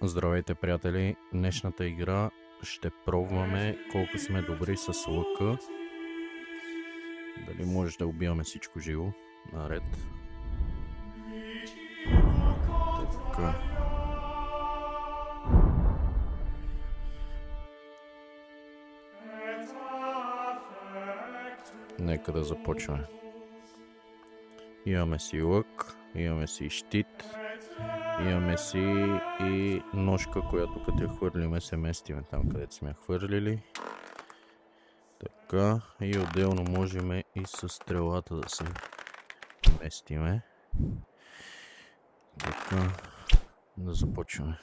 Здравейте, приятели! Днешната игра ще пробваме колко сме добри с лъка. Дали може да убиваме всичко живо. Наред. Така. Нека да започваме. Имаме си лък, имаме си щит, имаме си и ножка, която като я хвърлиме се местиме там, където сме я хвърлили. Така, и отделно можем и с стрелата да се местиме. Така, да започваме.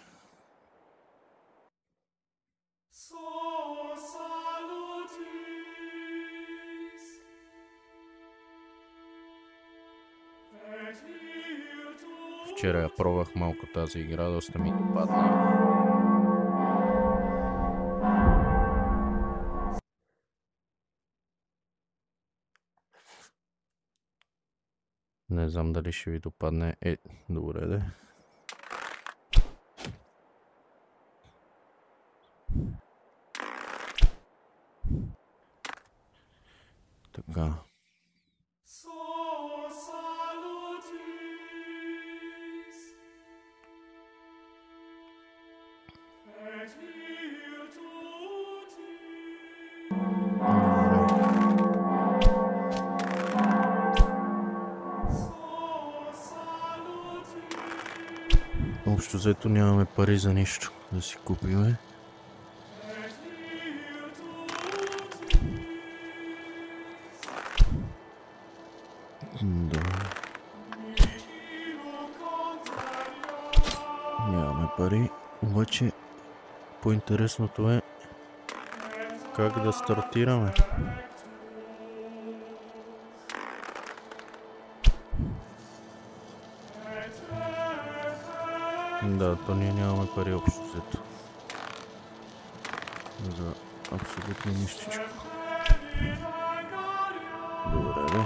Вчера я пробвах малко тази игра, доста ми допадна. Не знам дали ще ви допадне. Добре де. Така. Общо взето нямаме пари за нищо да си купиме. Да. Нямаме пари, обаче по-интересното е как да стартираме. Да, то ние нямаме пари общо взето. За абсолютно нищичко. Добре, бе.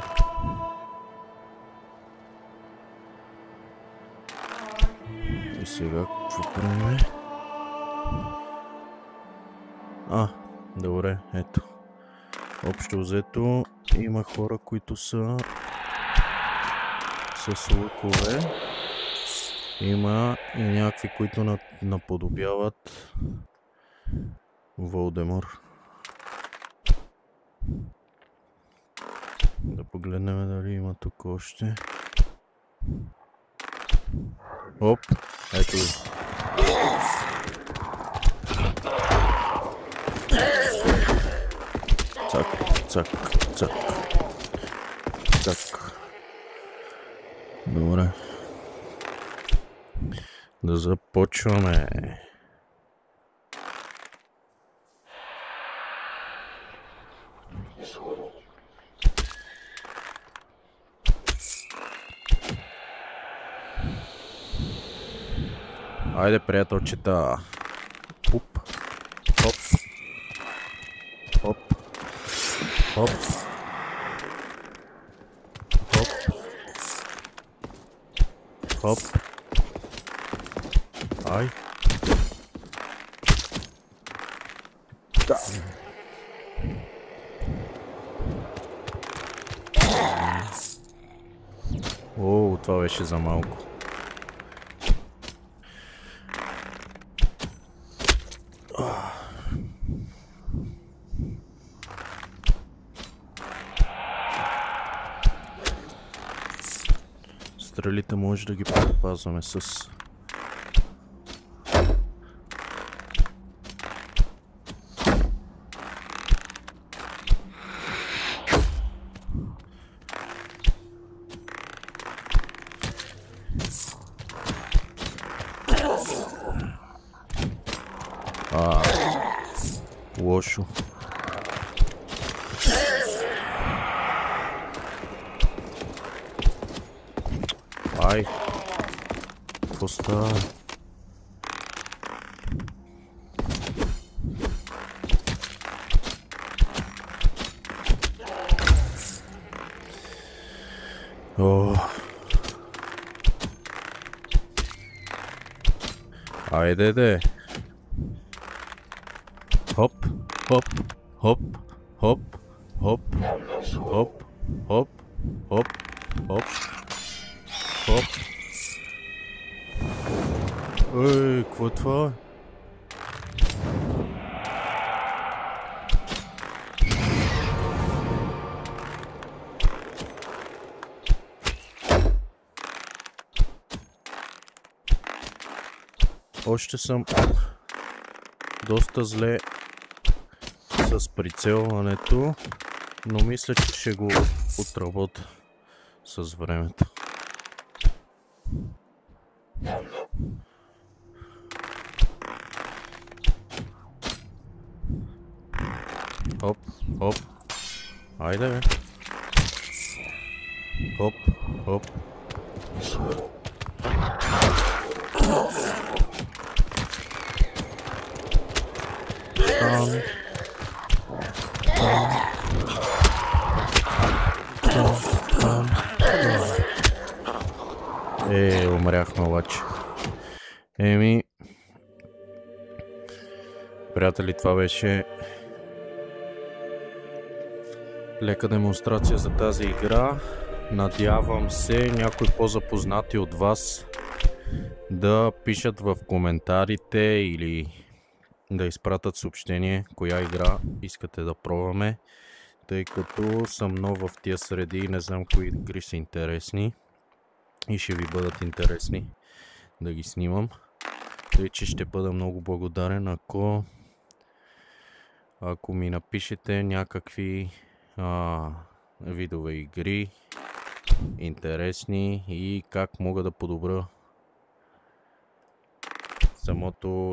И сега какво правим? Добре, ето. Общо взето има хора, които са с лукове. Има и някакви, които наподобяват Волдемор. Да погледнем дали има тук още. Оп, ето го. Цак, цак, цак. Цак. Добре. Да започваме. Айде, приятелчета. Пуп. Хоп. Хоп. Хоп. Хоп. Хоп. Ай. Да. О, това беше за малко. Стрелите може да ги предпазваме с... лошо. Ай. Какво става? О. Айде де. Хоп, хоп, хоп, хоп, хоп, хоп, хоп, хоп, хоп, хоп. Ей, какво е това? Още съм доста зле с прицелването, но мисля, че ще го отработя с времето. Хоп, хоп. Айде бе. Хоп, хоп. Умряхме обаче. Приятели, това беше лека демонстрация за тази игра. Надявам се някои по-запознати от вас да пишат в коментарите или да изпратят съобщение коя игра искате да пробваме, тъй като съм нов в тия среди и не знам кои игри са интересни и ще ви бъдат интересни да ги снимам. Тъй че ще бъда много благодарен, ако ми напишете някакви видове игри интересни и как мога да подобря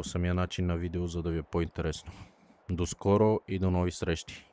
самия начин на видео, за да ви е по-интересно. До скоро и до нови срещи!